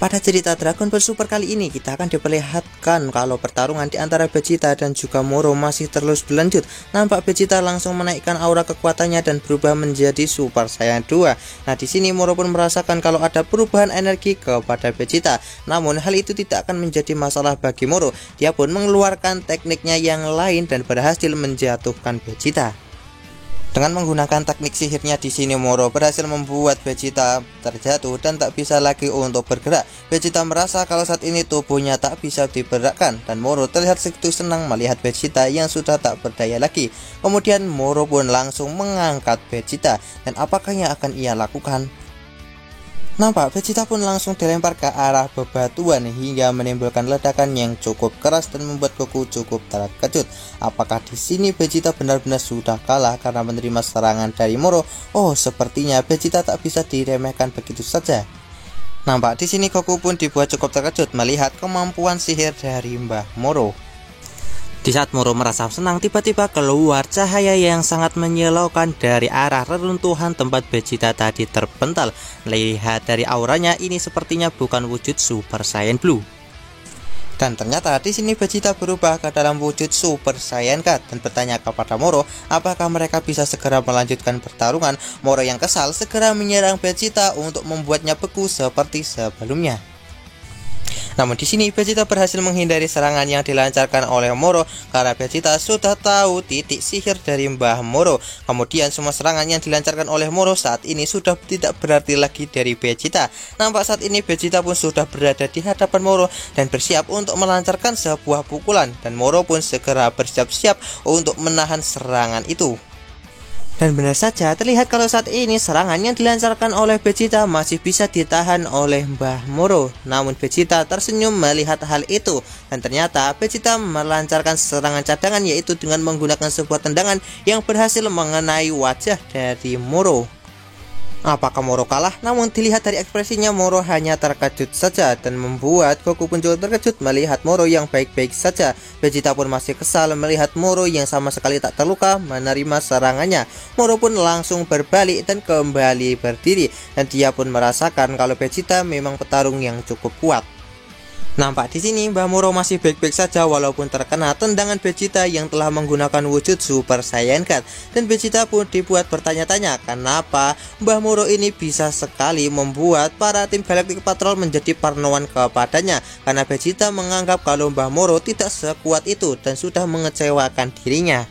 Pada cerita Dragon Ball Super kali ini kita akan diperlihatkan kalau pertarungan di antara Vegeta dan juga Moro masih terus berlanjut. Nampak Vegeta langsung menaikkan aura kekuatannya dan berubah menjadi Super Saiyan 2. Nah, di sini Moro pun merasakan kalau ada perubahan energi kepada Vegeta. Namun hal itu tidak akan menjadi masalah bagi Moro. Dia pun mengeluarkan tekniknya yang lain dan berhasil menjatuhkan Vegeta. Dengan menggunakan teknik sihirnya di sini Moro berhasil membuat Vegeta terjatuh dan tak bisa lagi untuk bergerak. Vegeta merasa kalau saat ini tubuhnya tak bisa digerakkan dan Moro terlihat segitu senang melihat Vegeta yang sudah tak berdaya lagi. Kemudian Moro pun langsung mengangkat Vegeta dan apakah yang akan ia lakukan? Nampak Vegeta pun langsung dilempar ke arah bebatuan hingga menimbulkan ledakan yang cukup keras dan membuat Goku cukup terkejut. Apakah di sini Vegeta benar-benar sudah kalah karena menerima serangan dari Moro? Oh, sepertinya Vegeta tak bisa diremehkan begitu saja. Nampak di sini Goku pun dibuat cukup terkejut melihat kemampuan sihir dari Mbah Moro. Di saat Moro merasa senang, tiba-tiba keluar cahaya yang sangat menyilaukan dari arah reruntuhan tempat Vegeta tadi terpental. Lihat dari auranya, ini sepertinya bukan wujud Super Saiyan Blue. Dan ternyata di sini Vegeta berubah ke dalam wujud Super Saiyan God dan bertanya kepada Moro, apakah mereka bisa segera melanjutkan pertarungan. Moro yang kesal segera menyerang Vegeta untuk membuatnya beku seperti sebelumnya. Namun di sini Vegeta berhasil menghindari serangan yang dilancarkan oleh Moro karena Vegeta sudah tahu titik sihir dari Mbah Moro. Kemudian semua serangan yang dilancarkan oleh Moro saat ini sudah tidak berarti lagi dari Vegeta. Nampak saat ini Vegeta pun sudah berada di hadapan Moro dan bersiap untuk melancarkan sebuah pukulan dan Moro pun segera bersiap-siap untuk menahan serangan itu. Dan benar saja terlihat kalau saat ini serangan yang dilancarkan oleh Vegeta masih bisa ditahan oleh Mbah Moro. Namun Vegeta tersenyum melihat hal itu dan ternyata Vegeta melancarkan serangan cadangan yaitu dengan menggunakan sebuah tendangan yang berhasil mengenai wajah dari Moro. Apakah Moro kalah? Namun dilihat dari ekspresinya Moro hanya terkejut saja dan membuat Goku pun juga terkejut melihat Moro yang baik-baik saja. Vegeta pun masih kesal melihat Moro yang sama sekali tak terluka menerima serangannya. Moro pun langsung berbalik dan kembali berdiri dan dia pun merasakan kalau Vegeta memang petarung yang cukup kuat. Nampak di sini Mbah Moro masih baik-baik saja walaupun terkena tendangan Vegeta yang telah menggunakan wujud Super Saiyan God. Dan Vegeta pun dibuat bertanya-tanya kenapa Mbah Moro ini bisa sekali membuat para tim Galactic Patrol menjadi parnoan kepadanya. Karena Vegeta menganggap kalau Mbah Moro tidak sekuat itu dan sudah mengecewakan dirinya.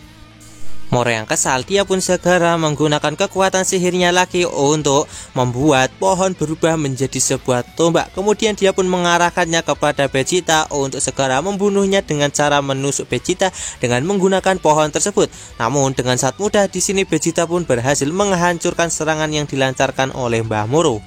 Moro yang kesal, dia pun segera menggunakan kekuatan sihirnya lagi untuk membuat pohon berubah menjadi sebuah tombak. Kemudian dia pun mengarahkannya kepada Vegeta untuk segera membunuhnya dengan cara menusuk Vegeta dengan menggunakan pohon tersebut. Namun dengan sangat mudah di sini Vegeta pun berhasil menghancurkan serangan yang dilancarkan oleh Mbah Moro.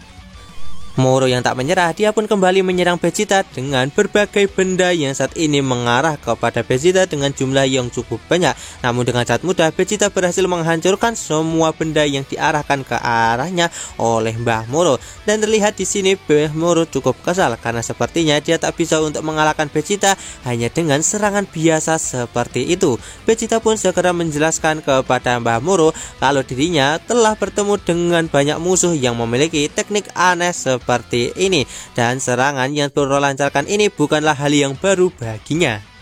Moro yang tak menyerah, dia pun kembali menyerang Vegeta dengan berbagai benda yang saat ini mengarah kepada Vegeta dengan jumlah yang cukup banyak. Namun dengan sangat mudah Vegeta berhasil menghancurkan semua benda yang diarahkan ke arahnya oleh Mbah Moro. Dan terlihat di sini Mbah Moro cukup kesal karena sepertinya dia tak bisa untuk mengalahkan Vegeta hanya dengan serangan biasa seperti itu. Vegeta pun segera menjelaskan kepada Mbah Moro kalau dirinya telah bertemu dengan banyak musuh yang memiliki teknik aneh seperti ini dan serangan yang Moro lancarkan ini bukanlah hal yang baru baginya.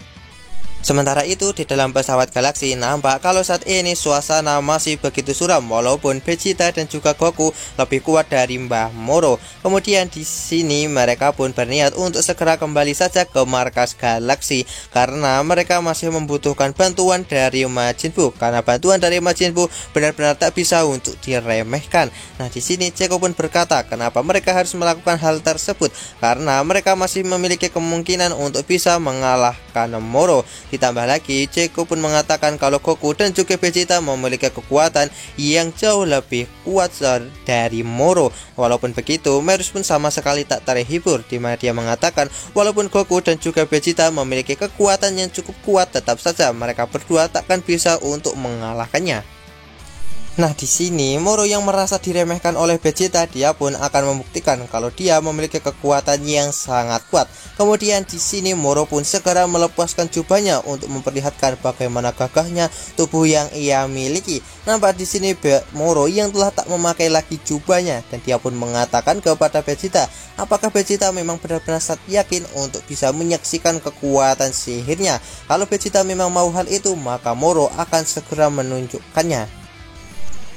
Sementara itu di dalam pesawat galaksi nampak kalau saat ini suasana masih begitu suram walaupun Vegeta dan juga Goku lebih kuat dari Mbah Moro. Kemudian di sini mereka pun berniat untuk segera kembali saja ke markas galaksi karena mereka masih membutuhkan bantuan dari Majin Buu karena bantuan dari Majin Buu benar-benar tak bisa untuk diremehkan. Nah, di sini Zeko pun berkata kenapa mereka harus melakukan hal tersebut karena mereka masih memiliki kemungkinan untuk bisa mengalahkan Moro. Ditambah lagi, Zeko pun mengatakan kalau Goku dan juga Vegeta memiliki kekuatan yang jauh lebih kuat dari Moro. Walaupun begitu, Merus pun sama sekali tak terhibur, di mana dia mengatakan walaupun Goku dan juga Vegeta memiliki kekuatan yang cukup kuat, tetap saja mereka berdua takkan bisa untuk mengalahkannya. Nah, di sini Moro yang merasa diremehkan oleh Vegeta, dia pun akan membuktikan kalau dia memiliki kekuatan yang sangat kuat. Kemudian di sini Moro pun segera melepaskan jubahnya untuk memperlihatkan bagaimana gagahnya tubuh yang ia miliki. Nampak di sini Moro yang telah tak memakai lagi jubahnya, dan dia pun mengatakan kepada Vegeta, apakah Vegeta memang benar-benar yakin untuk bisa menyaksikan kekuatan sihirnya. Kalau Vegeta memang mau hal itu, maka Moro akan segera menunjukkannya.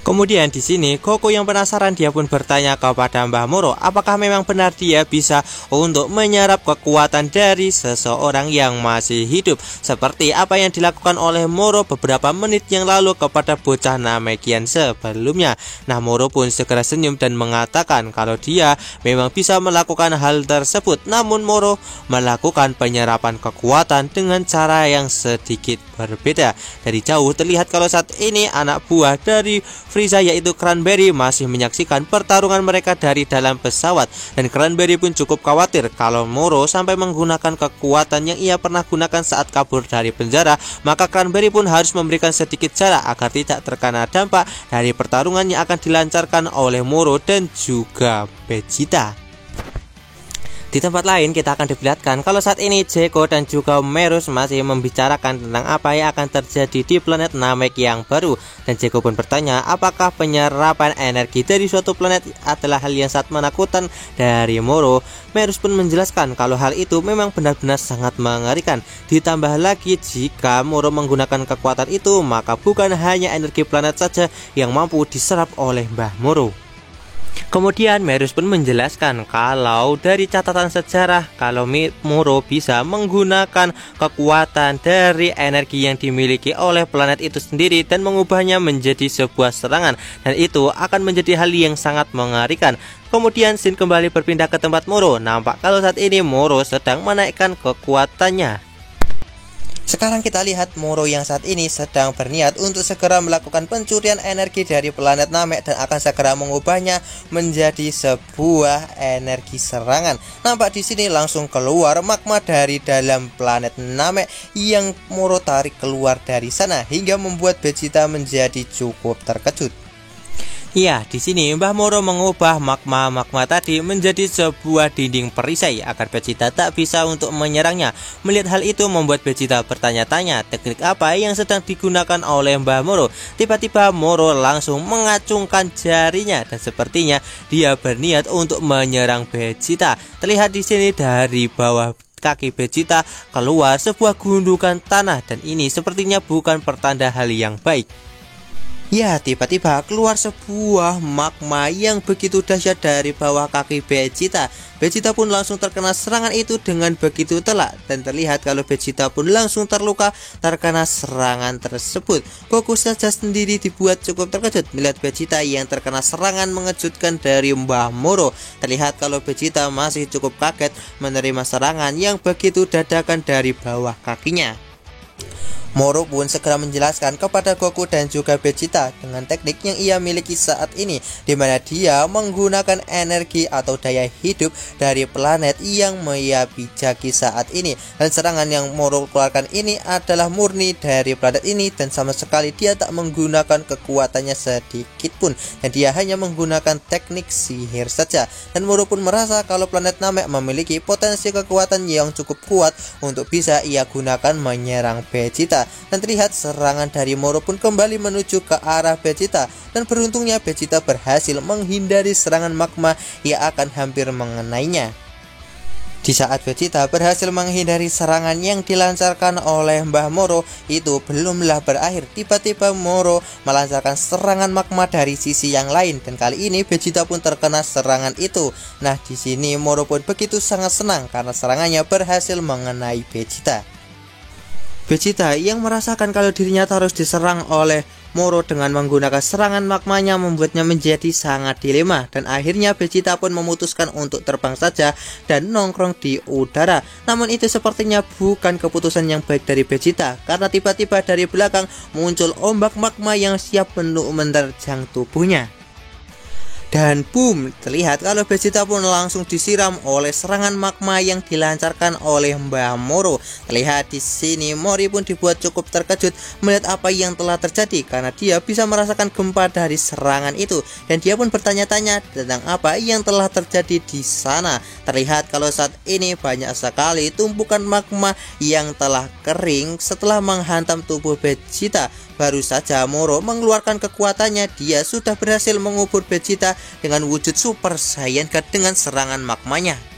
Kemudian di sini Goku yang penasaran, dia pun bertanya kepada Mbah Moro, apakah memang benar dia bisa untuk menyerap kekuatan dari seseorang yang masih hidup, seperti apa yang dilakukan oleh Moro beberapa menit yang lalu kepada bocah Namekian sebelumnya. Nah, Moro pun segera senyum dan mengatakan kalau dia memang bisa melakukan hal tersebut, namun Moro melakukan penyerapan kekuatan dengan cara yang sedikit berbeda. Dari jauh terlihat kalau saat ini anak buah dari Frieza yaitu Cranberry masih menyaksikan pertarungan mereka dari dalam pesawat, dan Cranberry pun cukup khawatir kalau Moro sampai menggunakan kekuatan yang ia pernah gunakan saat kabur dari penjara. Maka Cranberry pun harus memberikan sedikit jarak agar tidak terkena dampak dari pertarungan yang akan dilancarkan oleh Moro dan juga Vegeta. Di tempat lain kita akan diperlihatkan kalau saat ini Zeko dan juga Merus masih membicarakan tentang apa yang akan terjadi di planet Namek yang baru, dan Zeko pun bertanya apakah penyerapan energi dari suatu planet adalah hal yang sangat menakutkan dari Moro. Merus pun menjelaskan kalau hal itu memang benar-benar sangat mengerikan. Ditambah lagi jika Moro menggunakan kekuatan itu, maka bukan hanya energi planet saja yang mampu diserap oleh Mbah Moro. Kemudian Merus pun menjelaskan kalau dari catatan sejarah kalau Moro bisa menggunakan kekuatan dari energi yang dimiliki oleh planet itu sendiri dan mengubahnya menjadi sebuah serangan, dan itu akan menjadi hal yang sangat mengerikan. Kemudian Shin kembali berpindah ke tempat Moro. Nampak kalau saat ini Moro sedang menaikkan kekuatannya. Sekarang kita lihat Moro yang saat ini sedang berniat untuk segera melakukan pencurian energi dari planet Namek dan akan segera mengubahnya menjadi sebuah energi serangan. Nampak di sini langsung keluar magma dari dalam planet Namek yang Moro tarik keluar dari sana hingga membuat Vegeta menjadi cukup terkejut. Ya, di sini Mbah Moro mengubah magma tadi menjadi sebuah dinding perisai agar Vegeta tak bisa untuk menyerangnya. Melihat hal itu membuat Vegeta bertanya-tanya teknik apa yang sedang digunakan oleh Mbah Moro. Tiba-tiba Moro langsung mengacungkan jarinya dan sepertinya dia berniat untuk menyerang Vegeta. Terlihat di sini dari bawah kaki Vegeta keluar sebuah gundukan tanah, dan ini sepertinya bukan pertanda hal yang baik. Ya, tiba-tiba keluar sebuah magma yang begitu dahsyat dari bawah kaki Vegeta. Vegeta pun langsung terkena serangan itu dengan begitu telak, dan terlihat kalau Vegeta pun langsung terluka terkena serangan tersebut. Goku saja sendiri dibuat cukup terkejut melihat Vegeta yang terkena serangan mengejutkan dari Mbah Moro. Terlihat kalau Vegeta masih cukup kaget menerima serangan yang begitu dadakan dari bawah kakinya. Moro pun segera menjelaskan kepada Goku dan juga Vegeta dengan teknik yang ia miliki saat ini, di mana dia menggunakan energi atau daya hidup dari planet yang ia pijaki saat ini, dan serangan yang Moro keluarkan ini adalah murni dari planet ini dan sama sekali dia tak menggunakan kekuatannya sedikit pun, dan dia hanya menggunakan teknik sihir saja. Dan Moro pun merasa kalau planet Namek memiliki potensi kekuatan yang cukup kuat untuk bisa ia gunakan menyerang Vegeta. Dan terlihat serangan dari Moro pun kembali menuju ke arah Vegeta, dan beruntungnya Vegeta berhasil menghindari serangan magma yang akan hampir mengenainya. Di saat Vegeta berhasil menghindari serangan yang dilancarkan oleh Mbah Moro, itu belumlah berakhir. Tiba-tiba Moro melancarkan serangan magma dari sisi yang lain, dan kali ini Vegeta pun terkena serangan itu. Nah, di sini Moro pun begitu sangat senang karena serangannya berhasil mengenai Vegeta. Vegeta yang merasakan kalau dirinya terus diserang oleh Moro dengan menggunakan serangan magmanya membuatnya menjadi sangat dilema, dan akhirnya Vegeta pun memutuskan untuk terbang saja dan nongkrong di udara. Namun itu sepertinya bukan keputusan yang baik dari Vegeta, karena tiba-tiba dari belakang muncul ombak magma yang siap menerjang tubuhnya. Dan boom, terlihat kalau Vegeta pun langsung disiram oleh serangan magma yang dilancarkan oleh Mbah Moro. Terlihat di sini Mori pun dibuat cukup terkejut melihat apa yang telah terjadi karena dia bisa merasakan gempa dari serangan itu dan dia pun bertanya-tanya tentang apa yang telah terjadi di sana. Terlihat kalau saat ini banyak sekali tumpukan magma yang telah kering setelah menghantam tubuh Vegeta. Baru saja Moro mengeluarkan kekuatannya, dia sudah berhasil mengubur Vegeta dengan wujud Super Saiyan God dengan serangan magmanya.